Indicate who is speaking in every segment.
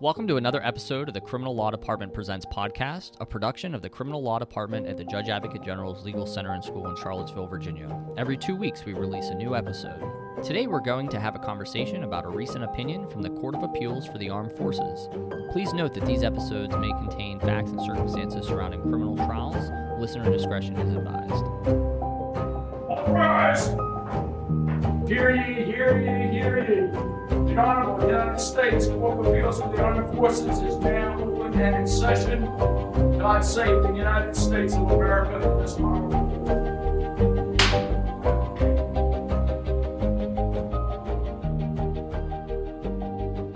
Speaker 1: Welcome to another episode of the Criminal Law Department Presents podcast, a production of the Criminal Law Department at the Judge Advocate General's Legal Center and School in Charlottesville, Virginia. Every 2 weeks, we release a new episode. Today, we're going to have a conversation about a recent opinion from the Court of Appeals for the Armed Forces. Please note that these episodes may contain facts and circumstances surrounding criminal trials. Listener discretion is advised.
Speaker 2: All rise. Hear ye, hear ye, hear ye. The Honorable United States Court of Appeals of the Armed Forces is now open and in session. God save the United States of America and this honorable.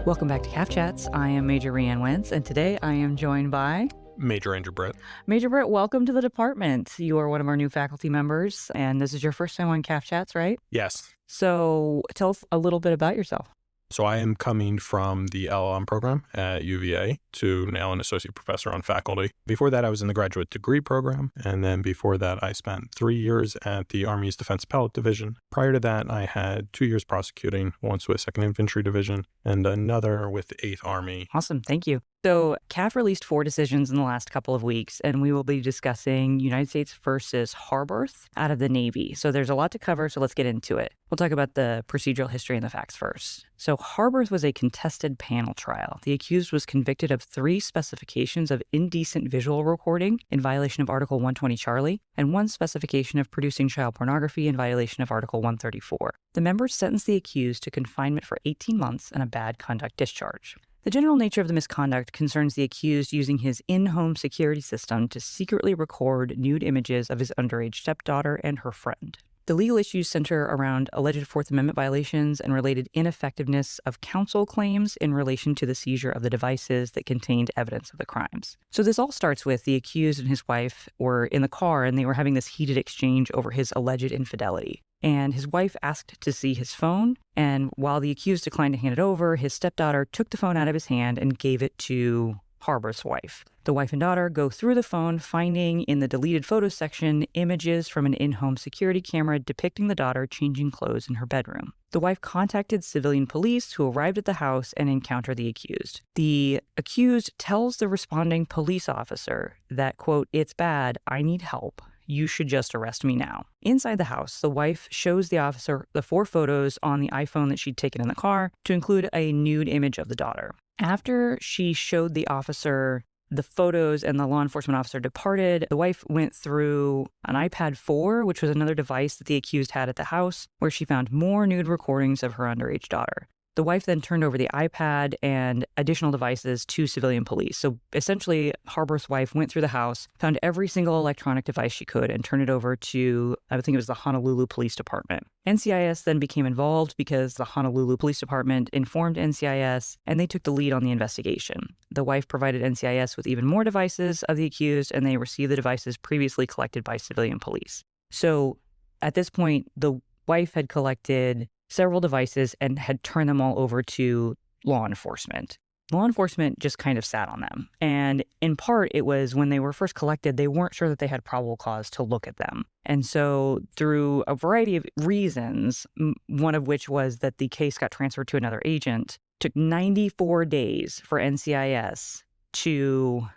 Speaker 3: Welcome back to CAAF Chats. I am Major Rhiann Wentz, and today I am joined by
Speaker 4: Major Andrew Britt.
Speaker 3: Major Britt. Welcome to the department. You are one of our new faculty members, and this is your first time on CAAF Chats, right?
Speaker 4: Yes.
Speaker 3: So tell us a little bit about yourself.
Speaker 4: So I am coming from the LLM program at UVA to now an associate professor on faculty. Before that, I was in the graduate degree program. And then before that, I spent 3 years at the Army's Defense Appellate Division. Prior to that, I had 2 years prosecuting, once with 2nd Infantry Division and another with the 8th Army.
Speaker 3: Awesome. Thank you. So CAAF released 4 decisions in the last couple of weeks, and we will be discussing United States versus Harborth out of the Navy. So there's a lot to cover, so let's get into it. We'll talk about the procedural history and the facts first. So Harborth was a contested panel trial. The accused was convicted of 3 specifications of indecent visual recording in violation of Article 120 Charlie, and 1 specification of producing child pornography in violation of Article 134. The members sentenced the accused to confinement for 18 months and a bad conduct discharge. The general nature of the misconduct concerns the accused using his in-home security system to secretly record nude images of his underage stepdaughter and her friend. The legal issues center around alleged Fourth Amendment violations and related ineffectiveness of counsel claims in relation to the seizure of the devices that contained evidence of the crimes. So this all starts with the accused and his wife were in the car and they were having this heated exchange over his alleged infidelity. And his wife asked to see his phone, and while the accused declined to hand it over, his stepdaughter took the phone out of his hand and gave it to Harborth's wife. The wife and daughter go through the phone, finding in the deleted photos section images from an in-home security camera depicting the daughter changing clothes in her bedroom. The wife contacted civilian police who arrived at the house and encountered the accused. The accused tells the responding police officer that, quote, "It's bad, I need help. You should just arrest me now." Inside the house, the wife shows the officer the 4 photos on the iPhone that she'd taken in the car, to include a nude image of the daughter. After she showed the officer the photos and the law enforcement officer departed, the wife went through an iPad 4, which was another device that the accused had at the house, where she found more nude recordings of her underage daughter. The wife then turned over the iPad and additional devices to civilian police. So essentially, Harborth's wife went through the house, found every single electronic device she could, and turned it over to, I think it was the Honolulu Police Department. NCIS then became involved because the Honolulu Police Department informed NCIS, and they took the lead on the investigation. The wife provided NCIS with even more devices of the accused, and they received the devices previously collected by civilian police. So at this point, the wife had collected several devices and had turned them all over to law enforcement. Law enforcement just kind of sat on them. And in part, it was when they were first collected, they weren't sure that they had probable cause to look at them. And so through a variety of reasons, one of which was that the case got transferred to another agent, took 94 days for NCIS to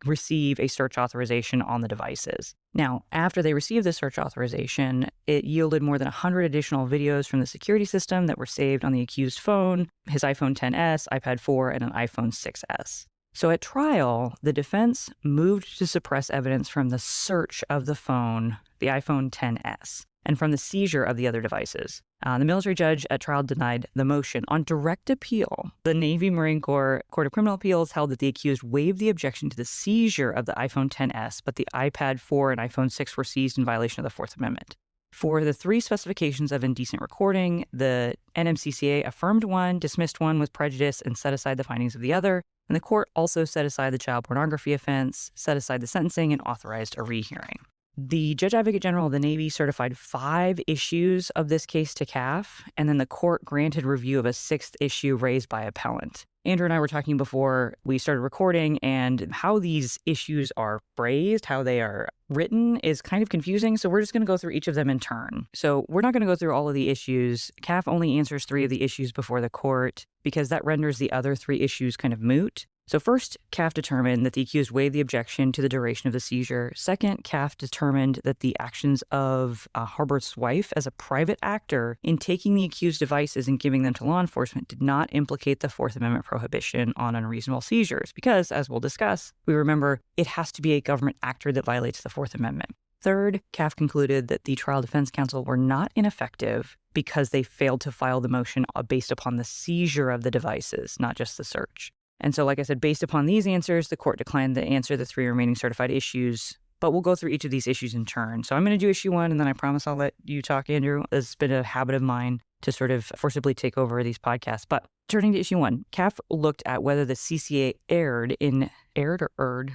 Speaker 3: receive a search authorization on the devices. Now, after they received the search authorization, it yielded more than 100 additional videos from the security system that were saved on the accused phone, his iPhone XS, iPad 4, and an iPhone 6S. So at trial, the defense moved to suppress evidence from the search of the phone, the iPhone XS, and from the seizure of the other devices. The military judge at trial denied the motion. On direct appeal, the Navy Marine Corps Court of Criminal Appeals held that the accused waived the objection to the seizure of the iPhone XS, but the iPad 4 and iPhone 6 were seized in violation of the Fourth Amendment. For the 3 specifications of indecent recording, the NMCCA affirmed one, dismissed one with prejudice, and set aside the findings of the other. And the court also set aside the child pornography offense, set aside the sentencing, and authorized a rehearing. The Judge Advocate General of the Navy certified 5 issues of this case to CAAF, and then the court granted review of a 6th issue raised by appellant. Andrew and I were talking before we started recording, and how these issues are phrased, how they are written is kind of confusing. So we're just going to go through each of them in turn. So we're not going to go through all of the issues. CAAF only answers 3 of the issues before the court because that renders the other 3 issues kind of moot. So first, CAAF determined that the accused waived the objection to the duration of the seizure. Second, CAAF determined that the actions of Harborth's wife as a private actor in taking the accused devices and giving them to law enforcement did not implicate the Fourth Amendment prohibition on unreasonable seizures because, as we'll discuss, we remember it has to be a government actor that violates the Fourth Amendment. Third, CAAF concluded that the trial defense counsel were not ineffective because they failed to file the motion based upon the seizure of the devices, not just the search. And so, like I said, based upon these answers, the court declined to answer the 3 remaining certified issues, but we'll go through each of these issues in turn. So I'm going to do issue 1, and then I promise I'll let you talk, Andrew. It's been a habit of mine to sort of forcibly take over these podcasts. But turning to issue 1, CAAF looked at whether the CCA erred in, erred or erred?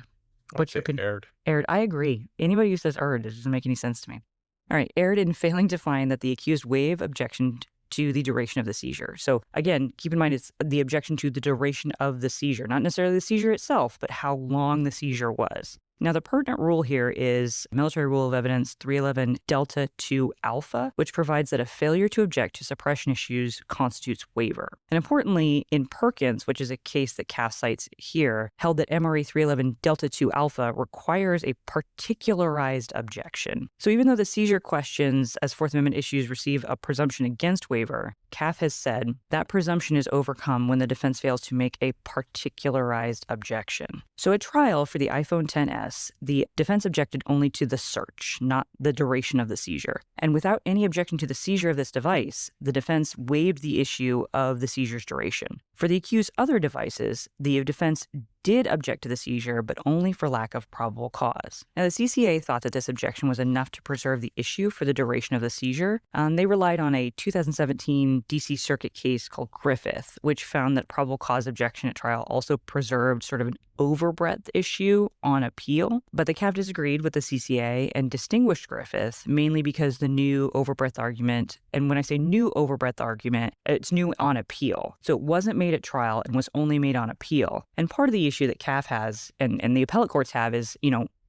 Speaker 3: What's your opinion?
Speaker 4: Erred.
Speaker 3: Erred. I agree. Anybody who says erred, it doesn't make any sense to me. All right, erred in failing to find that the accused waived objection to the duration of the seizure. So again, keep in mind it's the objection to the duration of the seizure, not necessarily the seizure itself, but how long the seizure was. Now, the pertinent rule here is Military Rule of Evidence 311 Delta 2 Alpha, which provides that a failure to object to suppression issues constitutes waiver. And importantly, in Perkins, which is a case that CAAF cites here, held that MRA 311 Delta 2 Alpha requires a particularized objection. So even though the seizure questions as Fourth Amendment issues receive a presumption against waiver, CAAF has said that presumption is overcome when the defense fails to make a particularized objection. So at trial for the iPhone XS, the defense objected only to the search, not the duration of the seizure. And without any objection to the seizure of this device, the defense waived the issue of the seizure's duration. For the accused's other devices, the defense did object to the seizure, but only for lack of probable cause. Now, the CCA thought that this objection was enough to preserve the issue for the duration of the seizure. They relied on a 2017 DC Circuit case called Griffith, which found that probable cause objection at trial also preserved sort of an overbreadth issue on appeal. But the CAAF disagreed with the CCA and distinguished Griffith, mainly because the new overbreadth argument, and when I say new overbreadth argument, it's new on appeal. So it wasn't made at trial and was only made on appeal. And part of the issue that CAAF has and the appellate courts have is,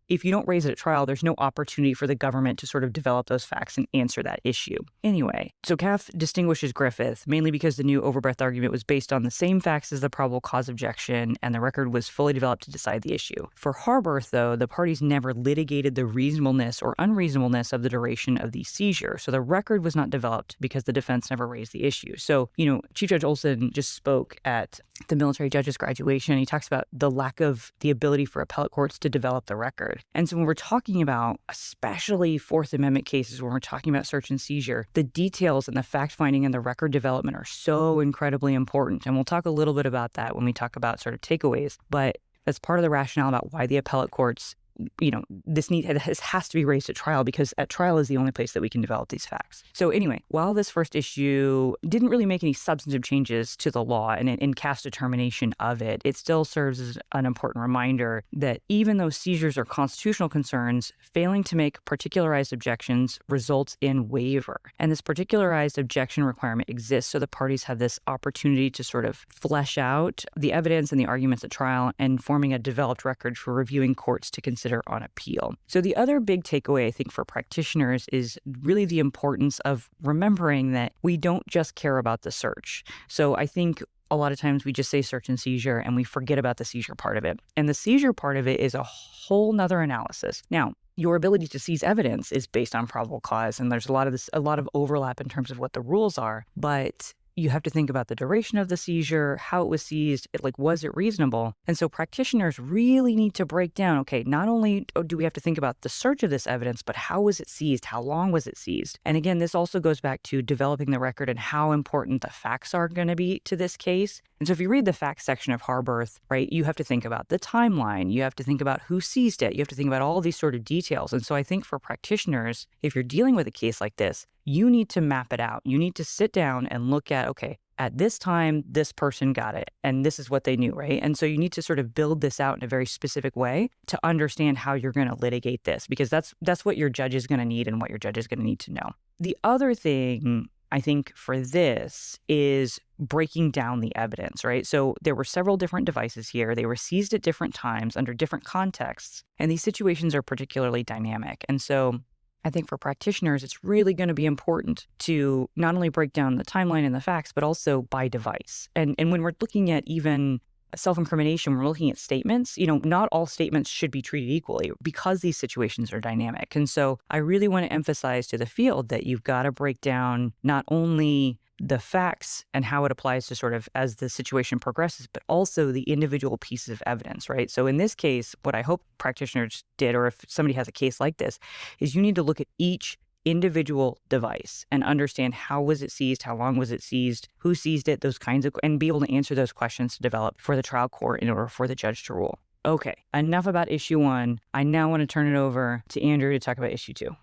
Speaker 3: if you don't raise it at trial, there's no opportunity for the government to sort of develop those facts and answer that issue. Anyway, so CAAF distinguishes Griffith, mainly because the new overbreadth argument was based on the same facts as the probable cause objection, and the record was fully developed to decide the issue. For Harborth, though, the parties never litigated the reasonableness or unreasonableness of the duration of the seizure, so the record was not developed because the defense never raised the issue. So, Chief Judge Olson just spoke at the military judge's graduation. He talks about the lack of the ability for appellate courts to develop the record. And so when we're talking about, especially Fourth Amendment cases, when we're talking about search and seizure, the details and the fact-finding and the record development are so incredibly important. And we'll talk a little bit about that when we talk about sort of takeaways. But that's part of the rationale about why the appellate courts, this has to be raised at trial, because at trial is the only place that we can develop these facts. So anyway, while this first issue didn't really make any substantive changes to the law and in CAAF's determination of it, it still serves as an important reminder that even though seizures are constitutional concerns, failing to make particularized objections results in waiver. And this particularized objection requirement exists so the parties have this opportunity to sort of flesh out the evidence and the arguments at trial and forming a developed record for reviewing courts to consider on appeal. So the other big takeaway, I think, for practitioners is really the importance of remembering that we don't just care about the search. So I think a lot of times we just say search and seizure and we forget about the seizure part of it. And the seizure part of it is a whole nother analysis. Now, your ability to seize evidence is based on probable cause, and there's a lot of overlap in terms of what the rules are, but you have to think about the duration of the seizure, how it was seized, was it reasonable? And so practitioners really need to break down, okay, not only do we have to think about the search of this evidence, but how was it seized? How long was it seized? And again, this also goes back to developing the record and how important the facts are going to be to this case. And so if you read the facts section of Harborth, right, you have to think about the timeline. You have to think about who seized it. You have to think about all these sort of details. And so I think for practitioners, if you're dealing with a case like this, you need to map it out. You need to sit down and look at, okay, at this time, this person got it, and this is what they knew, right? And so you need to sort of build this out in a very specific way to understand how you're going to litigate this, because that's what your judge is going to need and what your judge is going to need to know. The other thing I think, for this is breaking down the evidence, right? So there were several different devices here. They were seized at different times under different contexts, and these situations are particularly dynamic. And so I think for practitioners, it's really going to be important to not only break down the timeline and the facts, but also by device. And when we're looking at even self-incrimination, we're looking at statements, not all statements should be treated equally because these situations are dynamic. And so I really want to emphasize to the field that you've got to break down not only the facts and how it applies to sort of as the situation progresses, but also the individual pieces of evidence, right? So in this case, what I hope practitioners did, or if somebody has a case like this, is you need to look at each individual device and understand how was it seized, how long was it seized, who seized it, those kinds of, and be able to answer those questions to develop for the trial court in order for the judge to rule. Okay, enough about issue 1. I now want to turn it over to Andrew to talk about issue 2.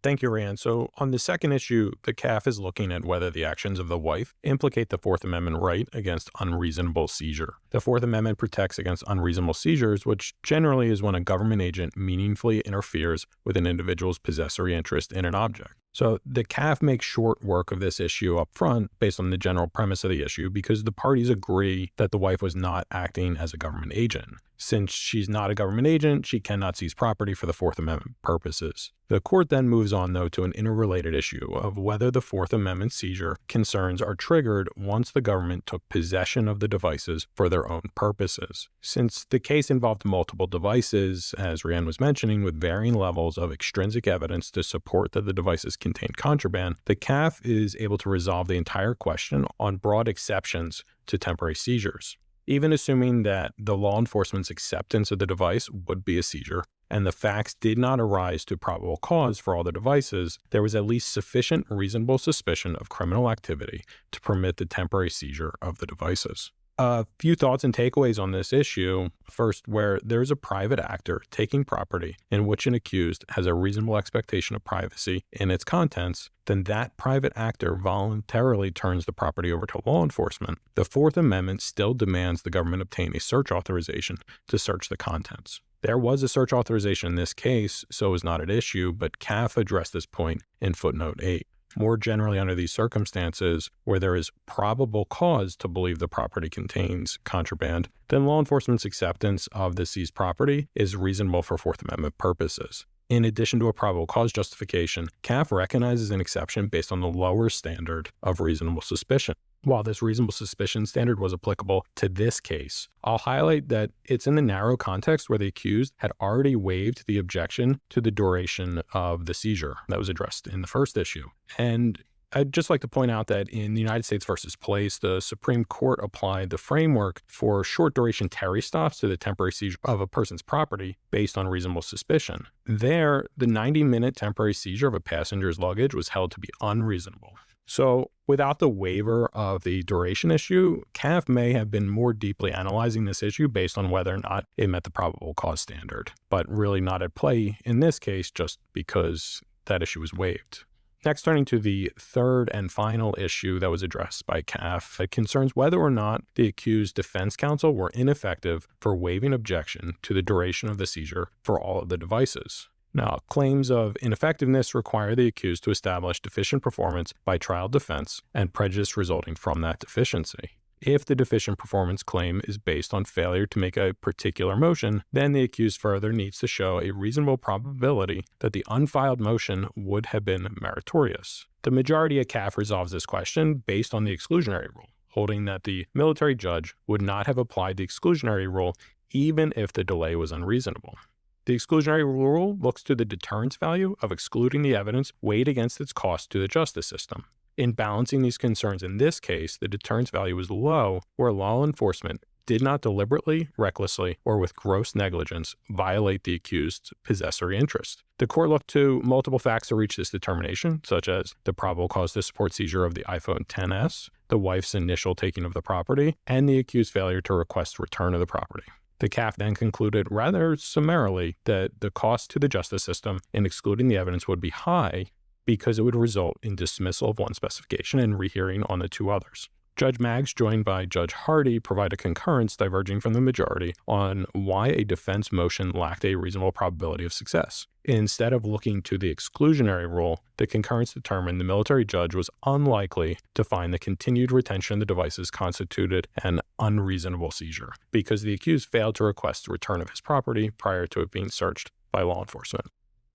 Speaker 4: Thank you, Rand. So on the second issue, the CAAF is looking at whether the actions of the wife implicate the Fourth Amendment right against unreasonable seizure. The Fourth Amendment protects against unreasonable seizures, which generally is when a government agent meaningfully interferes with an individual's possessory interest in an object. So the CAAF makes short work of this issue up front based on the general premise of the issue because the parties agree that the wife was not acting as a government agent. Since she's not a government agent, she cannot seize property for the Fourth Amendment purposes. The court then moves on, though, to an interrelated issue of whether the Fourth Amendment seizure concerns are triggered once the government took possession of the devices for their own purposes. Since the case involved multiple devices, as Rand was mentioning, with varying levels of extrinsic evidence to support that the devices contained contraband, the CAAF is able to resolve the entire question on broad exceptions to temporary seizures. Even assuming that the law enforcement's acceptance of the device would be a seizure, and the facts did not arise to probable cause for all the devices, there was at least sufficient reasonable suspicion of criminal activity to permit the temporary seizure of the devices. A few thoughts and takeaways on this issue. First, where there's a private actor taking property in which an accused has a reasonable expectation of privacy in its contents, then that private actor voluntarily turns the property over to law enforcement. The Fourth Amendment still demands the government obtain a search authorization to search the contents. There was a search authorization in this case, so it was not at issue, but CAAF addressed this point in footnote 8. More generally, under these circumstances, where there is probable cause to believe the property contains contraband, then law enforcement's acceptance of the seized property is reasonable for Fourth Amendment purposes. In addition to a probable cause justification, CAAF recognizes an exception based on the lower standard of reasonable suspicion. While this reasonable suspicion standard was applicable to this case, I'll highlight that it's in the narrow context where the accused had already waived the objection to the duration of the seizure that was addressed in the first issue. And I'd just like to point out that in the United States versus Place, the Supreme Court applied the framework for short duration Terry stops to the temporary seizure of a person's property based on reasonable suspicion. There, the 90-minute temporary seizure of a passenger's luggage was held to be unreasonable. So without the waiver of the duration issue, CAAF may have been more deeply analyzing this issue based on whether or not it met the probable cause standard, but really not at play in this case just because that issue was waived. Next, turning to the third and final issue that was addressed by CAAF, it concerns whether or not the accused defense counsel were ineffective for waiving objection to the duration of the seizure for all of the devices. Now, claims of ineffectiveness require the accused to establish deficient performance by trial defense and prejudice resulting from that deficiency. If the deficient performance claim is based on failure to make a particular motion, then the accused further needs to show a reasonable probability that the unfiled motion would have been meritorious. The majority of CAAF resolves this question based on the exclusionary rule, holding that the military judge would not have applied the exclusionary rule even if the delay was unreasonable. The exclusionary rule looks to the deterrence value of excluding the evidence weighed against its cost to the justice system. In balancing these concerns in this case, the deterrence value was low, where law enforcement did not deliberately, recklessly, or with gross negligence violate the accused's possessory interest. The court looked to multiple facts to reach this determination, such as the probable cause to support seizure of the iPhone XS, the wife's initial taking of the property, and the accused's failure to request return of the property. The CAAF then concluded rather summarily that the cost to the justice system in excluding the evidence would be high because it would result in dismissal of one specification and rehearing on the two others. Judge Maggs, joined by Judge Hardy, provide a concurrence diverging from the majority on why a defense motion lacked a reasonable probability of success. Instead of looking to the exclusionary rule, the concurrence determined the military judge was unlikely to find the continued retention of the devices constituted an unreasonable seizure because the accused failed to request the return of his property prior to it being searched by law enforcement.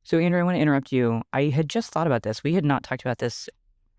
Speaker 3: So, Andrew, I want to interrupt you. I had just thought about this. We had not talked about this.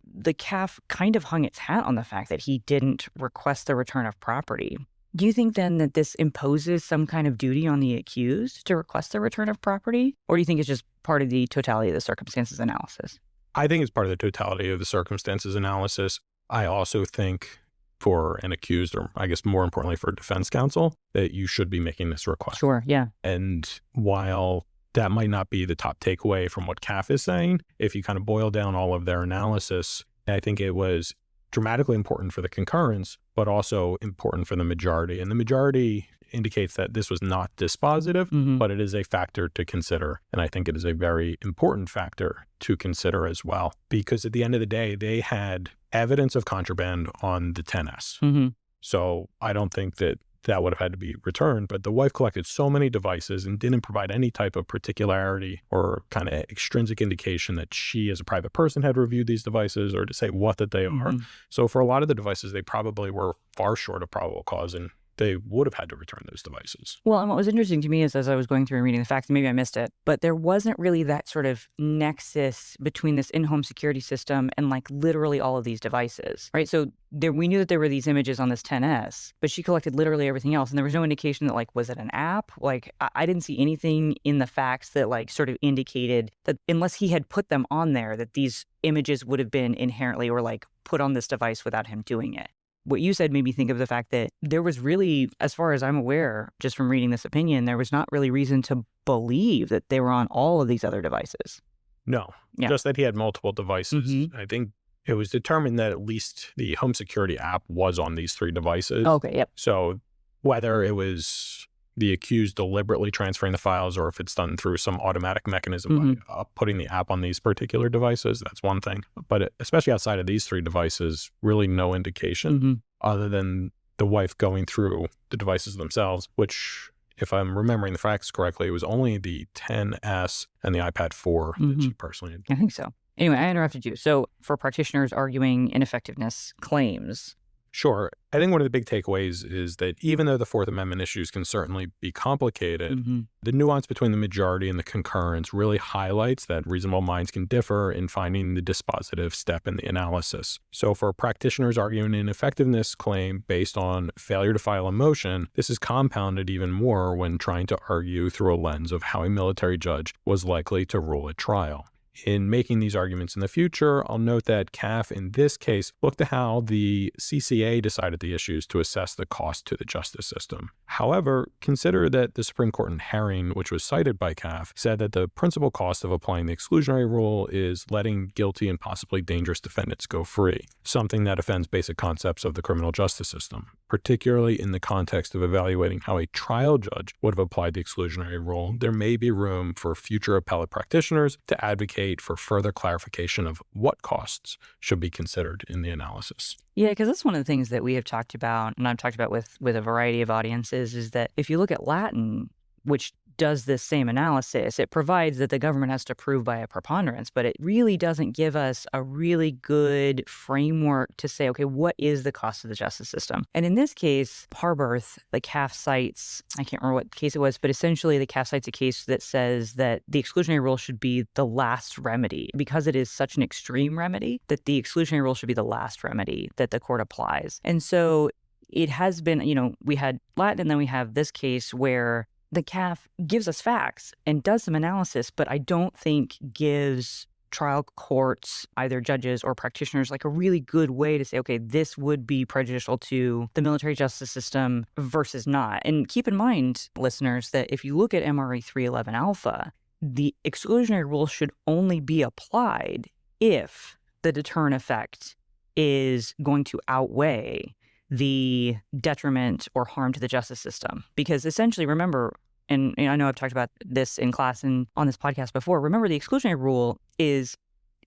Speaker 3: The CAAF kind of hung its hat on the fact that he didn't request the return of property. Do you think then that this imposes some kind of duty on the accused to request the return of property? Or do you think it's just part of the totality of the circumstances analysis?
Speaker 4: I think it's part of the totality of the circumstances analysis. I also think for an accused, or I guess more importantly for defense counsel, that you should be making this request.
Speaker 3: Sure, yeah.
Speaker 4: And while that might not be the top takeaway from what CAAF is saying, if you kind of boil down all of their analysis, I think it was dramatically important for the concurrence, but also important for the majority. And the majority indicates that this was not dispositive, but it is a factor to consider. And I think it is a very important factor to consider as well, because at the end of the day, they had evidence of contraband on the 10S. So I don't think that that would have had to be returned, but the wife collected so many devices and didn't provide any type of particularity or kind of extrinsic indication that she as a private person had reviewed these devices or to say what that they are. So for a lot of the devices, they probably were far short of probable cause and they would have had to return those devices.
Speaker 3: Well, and what was interesting to me is as I was going through and reading the facts, maybe I missed it, but there wasn't really that sort of nexus between this in-home security system and like literally all of these devices, right? So we knew that there were these images on this 10S, but she collected literally everything else. And there was no indication that like, was it an app? Like I didn't see anything in the facts that like sort of indicated that unless he had put them on there, that these images would have been inherently or like put on this device without him doing it. What you said made me think of the fact that there was really, as far as I'm aware, just from reading this opinion, there was not really reason to believe that they were on all of these other devices.
Speaker 4: No, just that he had multiple devices. I think it was determined that at least the home security app was on these 3 devices.
Speaker 3: Okay, yep.
Speaker 4: So whether it was the accused deliberately transferring the files or if it's done through some automatic mechanism by putting the app on these particular devices, that's one thing. But especially outside of these 3 devices, really no indication other than the wife going through the devices themselves, which, if I'm remembering the facts correctly, it was only the 10S and the iPad 4 that she personally had.
Speaker 3: I think so. Anyway, I interrupted you. So for practitioners arguing ineffectiveness claims.
Speaker 4: Sure. I think one of the big takeaways is that even though the Fourth Amendment issues can certainly be complicated, the nuance between the majority and the concurrence really highlights that reasonable minds can differ in finding the dispositive step in the analysis. So for practitioners arguing an ineffectiveness claim based on failure to file a motion, this is compounded even more when trying to argue through a lens of how a military judge was likely to rule at trial. In making these arguments in the future, I'll note that CAAF in this case looked at how the CCA decided the issues to assess the cost to the justice system. However, consider that the Supreme Court in Herring, which was cited by CAAF, said that the principal cost of applying the exclusionary rule is letting guilty and possibly dangerous defendants go free, something that offends basic concepts of the criminal justice system, particularly in the context of evaluating how a trial judge would have applied the exclusionary rule. There may be room for future appellate practitioners to advocate for further clarification of what costs should be considered in the analysis.
Speaker 3: Yeah, because that's one of the things that we have talked about, and I've talked about with a variety of audiences, is that if you look at Latin, which does this same analysis, it provides that the government has to prove by a preponderance, but it really doesn't give us a really good framework to say, okay, what is the cost of the justice system? And in this case, Harborth, the C.A.A.F cites, I can't remember what case it was, but essentially the C.A.A.F cites a case that says that the exclusionary rule should be the last remedy. Because it is such an extreme remedy, that the exclusionary rule should be the last remedy that the court applies. And so it has been, we had Latin and then we have this case where the C.A.A.F gives us facts and does some analysis, but I don't think gives trial courts, either judges or practitioners, like a really good way to say, okay, this would be prejudicial to the military justice system versus not. And keep in mind, listeners, that if you look at MRA 311 Alpha, the exclusionary rule should only be applied if the deterrent effect is going to outweigh the detriment or harm to the justice system. Because essentially, remember, and I know I've talked about this in class and on this podcast before, remember the exclusionary rule is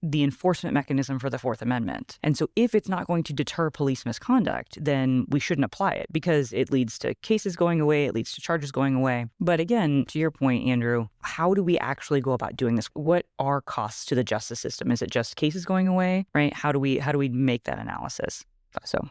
Speaker 3: the enforcement mechanism for the Fourth Amendment. And so if it's not going to deter police misconduct, then we shouldn't apply it because it leads to cases going away, it leads to charges going away. But again, to your point, Andrew, how do we actually go about doing this? What are costs to the justice system? Is it just cases going away, right? How do we make that analysis? So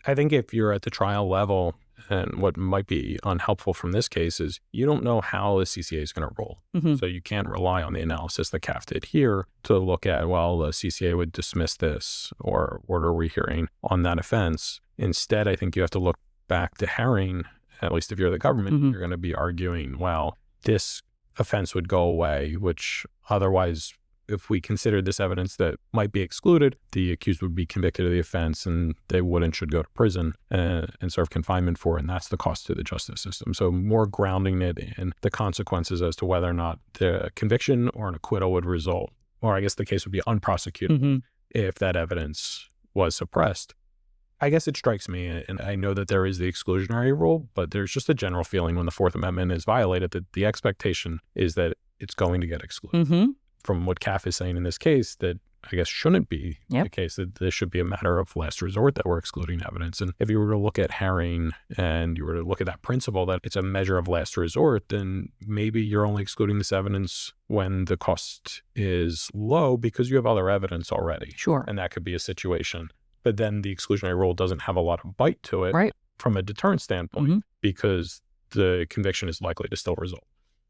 Speaker 4: I think if you're at the trial level, and what might be unhelpful from this case is you don't know how the CCA is going to roll. So you can't rely on the analysis that CAAF did here to look at, well, the CCA would dismiss this or order rehearing on that offense. Instead, I think you have to look back to Herring. At least if you're the government, you're going to be arguing, well, this offense would go away, which otherwise, if we considered this evidence that might be excluded, the accused would be convicted of the offense and they would and should go to prison and serve confinement for it. And that's the cost to the justice system. So more grounding it in the consequences as to whether or not the conviction or an acquittal would result, or I guess the case would be unprosecuted if that evidence was suppressed. I guess it strikes me, and I know that there is the exclusionary rule, but there's just a general feeling when the Fourth Amendment is violated that the expectation is that it's going to get excluded. From what CAAF is saying in this case, that I guess shouldn't be the case, that this should be a matter of last resort that we're excluding evidence. And if you were to look at Herring and you were to look at that principle that it's a measure of last resort, then maybe you're only excluding this evidence when the cost is low because you have other evidence already.
Speaker 3: Sure.
Speaker 4: And that could be a situation. But then the exclusionary rule doesn't have a lot of bite to it from a deterrent standpoint because the conviction is likely to still result.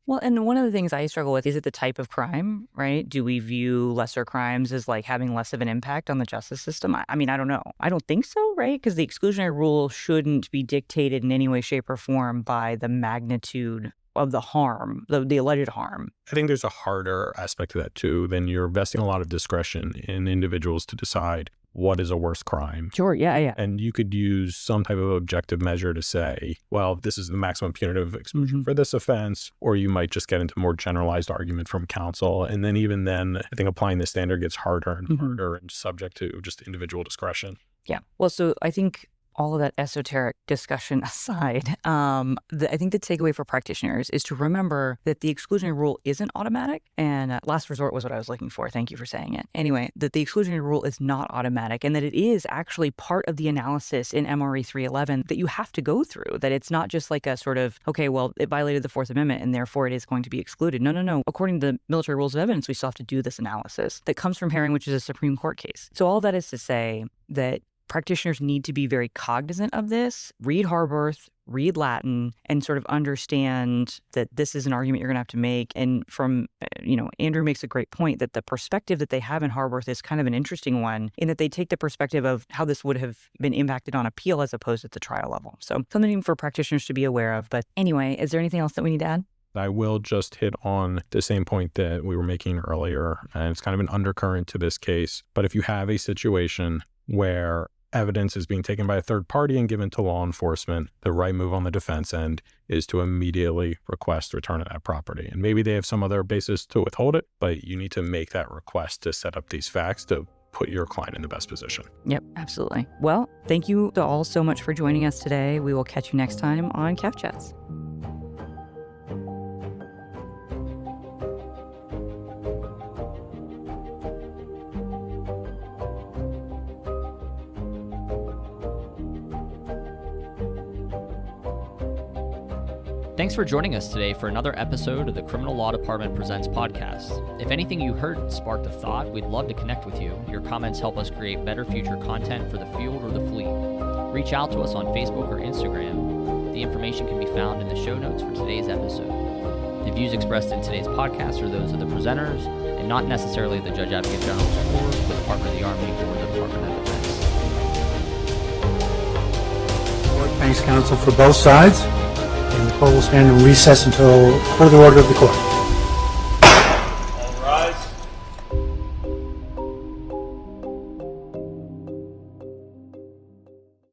Speaker 3: Well, and one of the things I struggle with is it the type of crime, right? Do we view lesser crimes as like having less of an impact on the justice system? I mean, I don't know. I don't think so, right? Because the exclusionary rule shouldn't be dictated in any way, shape, or form by the magnitude of the harm, the alleged harm.
Speaker 4: I think there's a harder aspect to that too. Then you're vesting a lot of discretion in individuals to decide what is a worse crime.
Speaker 3: Sure, yeah.
Speaker 4: And you could use some type of objective measure to say, well, this is the maximum punitive exposure for this offense, or you might just get into more generalized argument from counsel. And then even then, I think applying the standard gets harder and harder and subject to just individual discretion.
Speaker 3: Yeah. Well, so I think all of that esoteric discussion aside, I think the takeaway for practitioners is to remember that the exclusionary rule isn't automatic. And last resort was what I was looking for. Thank you for saying it. Anyway, that the exclusionary rule is not automatic and that it is actually part of the analysis in MRE 311 that you have to go through, that it's not just like a sort of, okay, well, it violated the Fourth Amendment and therefore it is going to be excluded. No. According to the military rules of evidence, we still have to do this analysis that comes from Herring, which is a Supreme Court case. So all that is to say that practitioners need to be very cognizant of this, read Harborth, read Latin, and sort of understand that this is an argument you're going to have to make. And from, Andrew makes a great point that the perspective that they have in Harborth is kind of an interesting one in that they take the perspective of how this would have been impacted on appeal as opposed at the trial level. So something for practitioners to be aware of. But anyway, is there anything else that we need to add?
Speaker 4: I will just hit on the same point that we were making earlier, and it's kind of an undercurrent to this case. But if you have a situation where evidence is being taken by a third party and given to law enforcement, the right move on the defense end is to immediately request return of that property. And maybe they have some other basis to withhold it, but you need to make that request to set up these facts to put your client in the best position.
Speaker 3: Yep, absolutely. Well, thank you to all so much for joining us today. We will catch you next time on CAAF Chats.
Speaker 1: Thanks for joining us today for another episode of the Criminal Law Department Presents podcast. If anything you heard sparked a thought, we'd love to connect with you. Your comments help us create better future content for the field or the fleet. Reach out to us on Facebook or Instagram. The information can be found in the show notes for today's episode. The views expressed in today's podcast are those of the presenters and not necessarily the Judge Advocate General's or the Department of the Army or the Department of Defense.
Speaker 5: Thanks, counsel, for both sides. And the court will stand in recess until further order of the court.